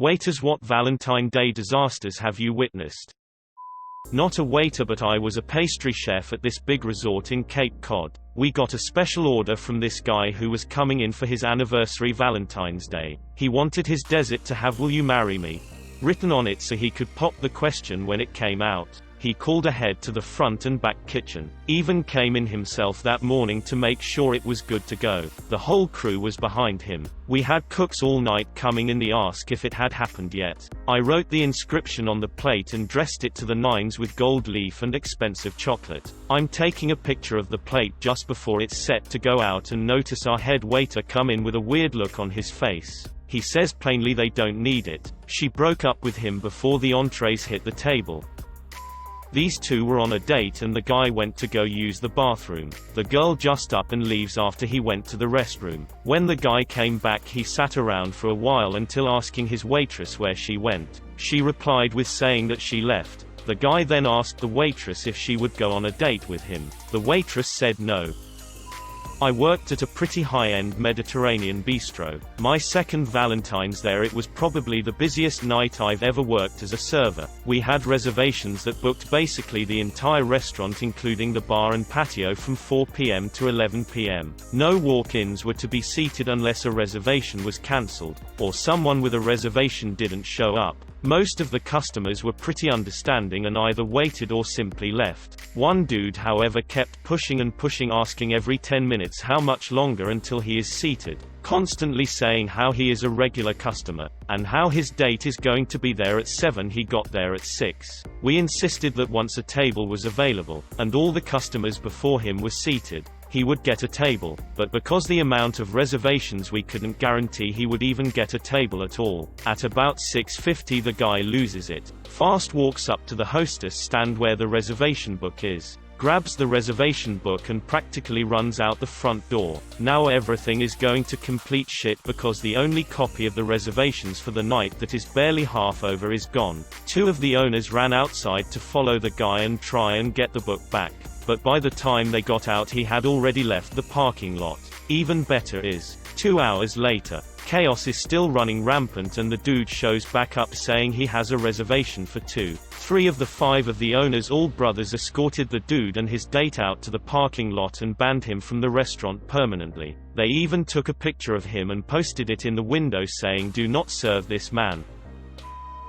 Waiters, what Valentine Day disasters have you witnessed? Not a waiter, but I was a pastry chef at this big resort in Cape Cod. We got a special order from this guy who was coming in for his anniversary Valentine's Day. He wanted his dessert to have "Will you marry me?" written on it so he could pop the question when it came out. He called ahead to the front and back kitchen. Even came in himself that morning to make sure it was good to go. The whole crew was behind him. We had cooks all night coming in to ask if it had happened yet. I wrote the inscription on the plate and dressed it to the nines with gold leaf and expensive chocolate. I'm taking a picture of the plate just before it's set to go out and notice our head waiter come in with a weird look on his face. He says plainly they don't need it. She broke up with him before the entrees hit the table. These two were on a date and the guy went to go use the bathroom. The girl just up and leaves after he went to the restroom. When the guy came back, he sat around for a while until asking his waitress where she went. She replied with saying that she left. The guy then asked the waitress if she would go on a date with him. The waitress said no. I worked at a pretty high-end Mediterranean bistro. My second Valentine's there. It was probably the busiest night I've ever worked as a server. We had reservations that booked basically the entire restaurant including the bar and patio from 4 p.m. to 11 p.m. No walk-ins were to be seated unless a reservation was cancelled, or someone with a reservation didn't show up. Most of the customers were pretty understanding and either waited or simply left. One dude, however, kept pushing and pushing, asking every 10 minutes how much longer until he is seated, constantly saying how he is a regular customer, and how his date is going to be there at 7. He got there at 6. We insisted that once a table was available, and all the customers before him were seated, he would get a table, but because the amount of reservations, we couldn't guarantee he would even get a table at all. At about 6:50 the guy loses it, fast walks up to the hostess stand where the reservation book is, grabs the reservation book and practically runs out the front door. Now everything is going to complete shit because the only copy of the reservations for the night that is barely half over is gone. Two of the owners ran outside to follow the guy and try and get the book back, but by the time they got out he had already left the parking lot. Even better is, 2 hours later, chaos is still running rampant and the dude shows back up saying he has a reservation for 2. 3 of the 5 of the owners, all brothers, escorted the dude and his date out to the parking lot and banned him from the restaurant permanently. They even took a picture of him and posted it in the window saying, "Do not serve this man."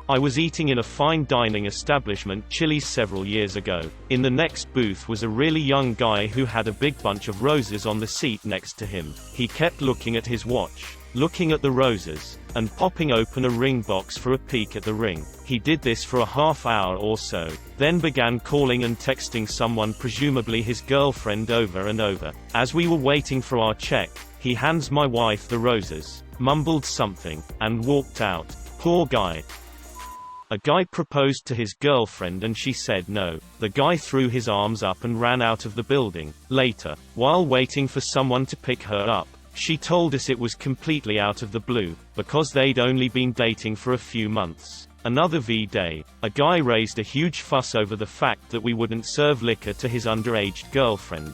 I was eating in a fine dining establishment, Chili's, several years ago. In the next booth was a really young guy who had a big bunch of roses on the seat next to him. He kept looking at his watch, looking at the roses, and popping open a ring box for a peek at the ring. He did this for a half hour or so, then began calling and texting someone, presumably his girlfriend, over and over. As we were waiting for our check, he hands my wife the roses, mumbled something, and walked out. Poor guy. A guy proposed to his girlfriend and she said no. The guy threw his arms up and ran out of the building. Later, while waiting for someone to pick her up, she told us it was completely out of the blue, because they'd only been dating for a few months. Another V-Day, a guy raised a huge fuss over the fact that we wouldn't serve liquor to his underage girlfriend.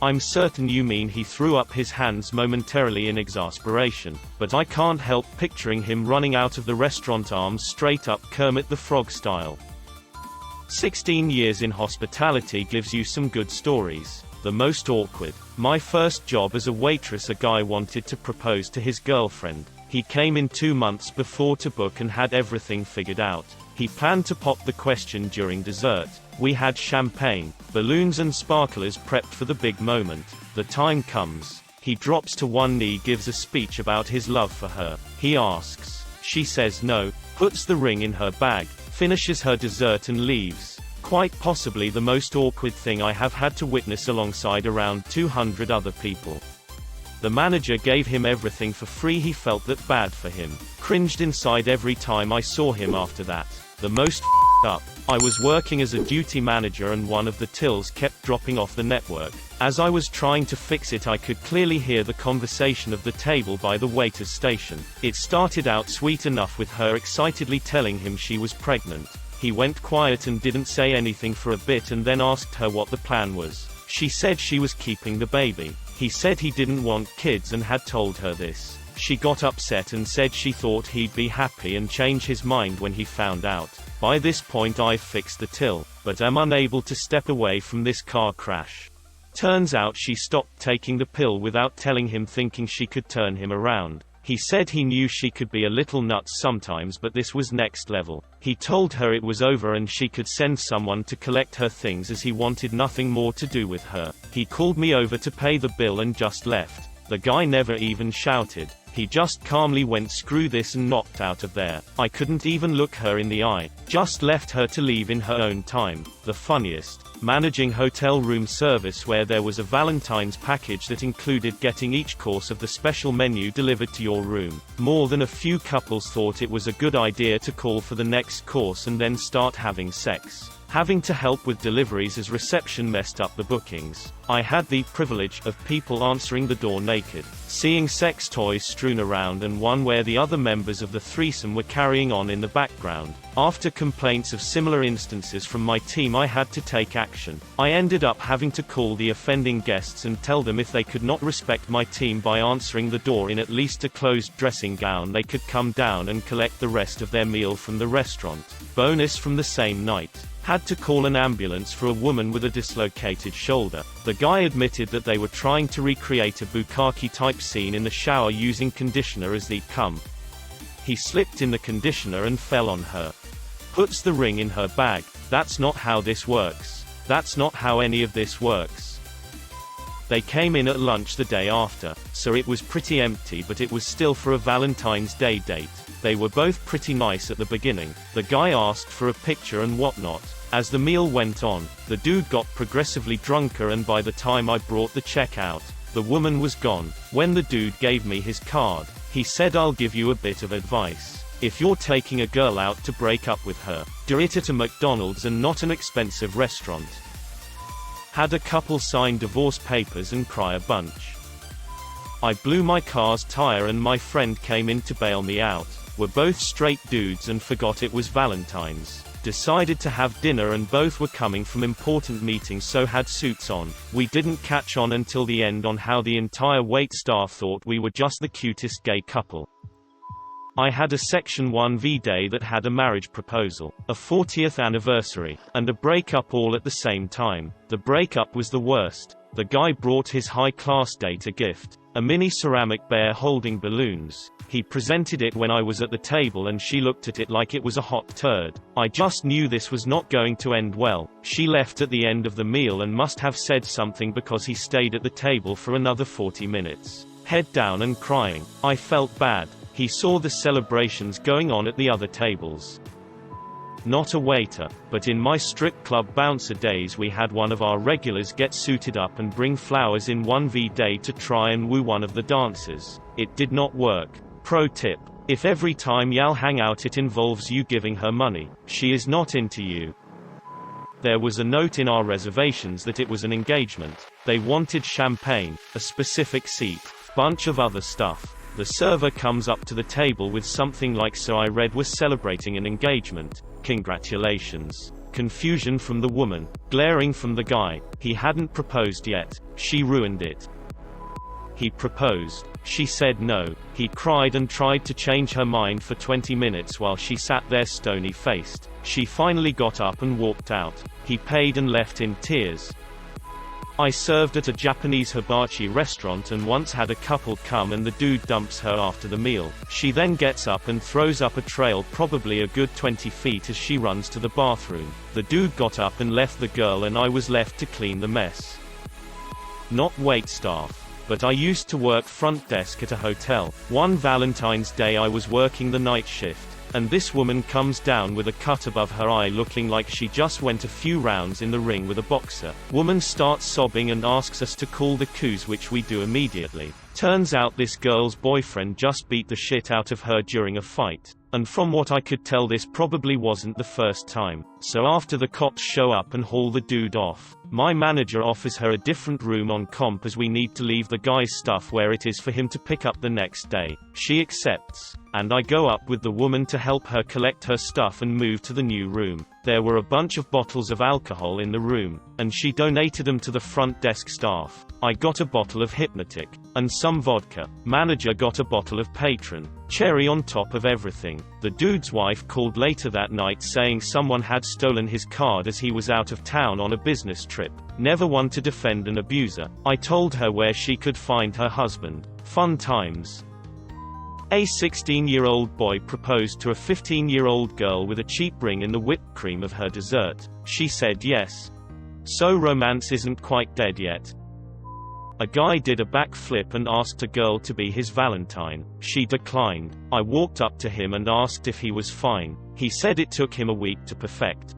I'm certain you mean he threw up his hands momentarily in exasperation, but I can't help picturing him running out of the restaurant arms straight up Kermit the Frog style. 16 years in hospitality gives you some good stories. The most awkward. My first job as a waitress, a guy wanted to propose to his girlfriend. He came in 2 months before to book and had everything figured out. He planned to pop the question during dessert. We had champagne, balloons and sparklers prepped for the big moment. The time comes. He drops to one knee, gives a speech about his love for her. He asks. She says no, puts the ring in her bag, finishes her dessert and leaves. Quite possibly the most awkward thing I have had to witness alongside around 200 other people. The manager gave him everything for free. He felt that bad for him. Cringed inside every time I saw him after that. The most up. I was working as a duty manager and one of the tills kept dropping off the network. As I was trying to fix it, I could clearly hear the conversation of the table by the waiter's station. It started out sweet enough with her excitedly telling him she was pregnant. He went quiet and didn't say anything for a bit and then asked her what the plan was. She said she was keeping the baby. He said he didn't want kids and had told her this. She got upset and said she thought he'd be happy and change his mind when he found out. By this point I've fixed the till, but am unable to step away from this car crash. Turns out she stopped taking the pill without telling him, thinking she could turn him around. He said he knew she could be a little nuts sometimes, but this was next level. He told her it was over and she could send someone to collect her things, as he wanted nothing more to do with her. He called me over to pay the bill and just left. The guy never even shouted. He just calmly went screw this and knocked out of there. I couldn't even look her in the eye. Just left her to leave in her own time. The funniest. Managing hotel room service where there was a Valentine's package that included getting each course of the special menu delivered to your room. More than a few couples thought it was a good idea to call for the next course and then start having sex. Having to help with deliveries as reception messed up the bookings. I had the privilege of people answering the door naked, seeing sex toys strewn around, and one where the other members of the threesome were carrying on in the background. After complaints of similar instances from my team, I had to take action. I ended up having to call the offending guests and tell them if they could not respect my team by answering the door in at least a closed dressing gown, they could come down and collect the rest of their meal from the restaurant. Bonus from the same night. Had to call an ambulance for a woman with a dislocated shoulder. The guy admitted that they were trying to recreate a bukkake-type scene in the shower using conditioner as the cum. He slipped in the conditioner and fell on her. Puts the ring in her bag. That's not how this works. That's not how any of this works. They came in at lunch the day after, so it was pretty empty, but it was still for a Valentine's Day date. They were both pretty nice at the beginning. The guy asked for a picture and whatnot. As the meal went on, the dude got progressively drunker, and by the time I brought the check out, the woman was gone. When the dude gave me his card, he said, "I'll give you a bit of advice. If you're taking a girl out to break up with her, do it at a McDonald's and not an expensive restaurant." Had a couple sign divorce papers and cry a bunch. I blew my car's tire and my friend came in to bail me out. We're both straight dudes and forgot it was Valentine's. Decided to have dinner and both were coming from important meetings, so had suits on. We didn't catch on until the end on how the entire wait staff thought we were just the cutest gay couple. I had a Section 1V day that had a marriage proposal, a 40th anniversary, and a breakup all at the same time. The breakup was the worst. The guy brought his high-class date a gift, a mini ceramic bear holding balloons. He presented it when I was at the table and she looked at it like it was a hot turd. I just knew this was not going to end well. She left at the end of the meal and must have said something because he stayed at the table for another 40 minutes. Head down and crying. I felt bad. He saw the celebrations going on at the other tables. Not a waiter, but in my strip club bouncer days we had one of our regulars get suited up and bring flowers in 1V day to try and woo one of the dancers. It did not work. Pro tip: if every time y'all hang out it involves you giving her money, she is not into you. There was a note in our reservations that it was an engagement. They wanted champagne, a specific seat, bunch of other stuff. The server comes up to the table with something like, "So I read we're celebrating an engagement. Congratulations." Confusion from the woman. Glaring from the guy. He hadn't proposed yet. She ruined it. He proposed. She said no. He cried and tried to change her mind for 20 minutes while she sat there stony-faced. She finally got up and walked out. He paid and left in tears. I served at a Japanese hibachi restaurant and once had a couple come and the dude dumps her after the meal. She then gets up and throws up a trail probably a good 20 feet as she runs to the bathroom. The dude got up and left the girl and I was left to clean the mess. Not wait staff. But I used to work front desk at a hotel. One Valentine's Day I was working the night shift, and this woman comes down with a cut above her eye looking like she just went a few rounds in the ring with a boxer. Woman starts sobbing and asks us to call the coos, which we do immediately. Turns out this girl's boyfriend just beat the shit out of her during a fight. And from what I could tell this probably wasn't the first time. So after the cops show up and haul the dude off, my manager offers her a different room on comp as we need to leave the guy's stuff where it is for him to pick up the next day. She accepts, and I go up with the woman to help her collect her stuff and move to the new room. There were a bunch of bottles of alcohol in the room, and she donated them to the front desk staff. I got a bottle of Hypnotic, And some vodka. Manager got a bottle of Patron. Cherry on top of everything. The dude's wife called later that night saying someone had stolen his card as he was out of town on a business trip. Never one to defend an abuser. I told her where she could find her husband. Fun times. A 16-year-old boy proposed to a 15-year-old girl with a cheap ring in the whipped cream of her dessert. She said yes. So romance isn't quite dead yet. A guy did a backflip and asked a girl to be his Valentine. She declined. I walked up to him and asked if he was fine. He said it took him a week to perfect.